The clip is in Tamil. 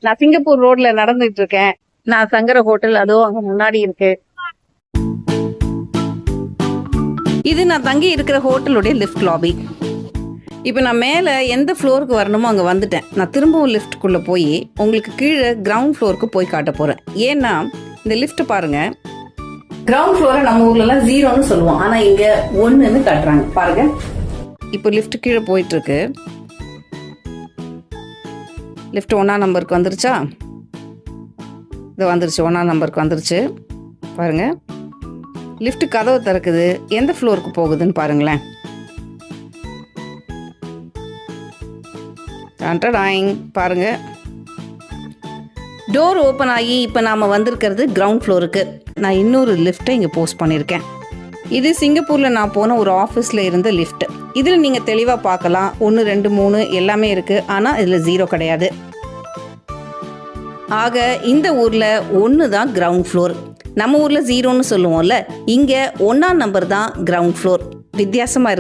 நான் சிங்கப்பூர் ரோட்ல நடந்துட்டு இருக்கேன். நான் தங்குற ஹோட்டல் அதோ அங்க முன்னாடி இருக்கு. இது நான் தங்கி இருக்கிற ஹோட்டலுடைய லிஃப்ட் லாபி. இப்போ நான் மேலே எந்த ஃப்ளோருக்கு வரணுமோ அங்கே வந்துட்டேன். நான் திரும்பவும் லிஃப்ட்டுக்குள்ளே போய் உங்களுக்கு கீழே கிரவுண்ட் ஃப்ளோருக்கு போய் காட்ட போகிறேன். ஏன்னா இந்த லிஃப்ட் பாருங்கள், கிரவுண்ட் ஃப்ளோரை நம்ம ஊர்லலாம் 0ன்னு சொல்லுவோம், ஆனால் இங்கே 1ன்னு காட்டுறாங்க பாருங்க. இப்போ லிஃப்ட் கீழே போயிட்டுருக்கு. லிஃப்ட் 1ஆம் நம்பருக்கு வந்துருச்சா? இது வந்துருச்சு, 1ஆம் நம்பருக்கு வந்துருச்சு பாருங்கள். லிஃப்ட் கதவை திறக்குது. எந்த ஃப்ளோருக்கு போகுதுன்னு பாருங்களேன். டாயிங் பாருங்க, டோர் ஓப்பன் ஆகி இப்போ நாம் வந்திருக்கிறது கிரவுண்ட் ஃப்ளோருக்கு. நான் இன்னொரு லிஃப்ட்டை இங்கே போஸ்ட் பண்ணியிருக்கேன். இது சிங்கப்பூரில் நான் போன ஒரு ஆஃபீஸில் இருந்த லிஃப்ட். இதில் நீங்கள் தெளிவாக பார்க்கலாம், 1 2 3 எல்லாமே இருக்குது, ஆனால் இதில் 0 கிடையாது. ஆக இந்த ஊரில் 1 தான் கிரவுண்ட் ஃப்ளோர். நம்ம ஊரில் 0ன்னு சொல்லுவோம்ல, இங்கே 1ஆம் நம்பர் தான் கிரவுண்ட் ஃப்ளோர். வித்தியாசமாக இருக்குது.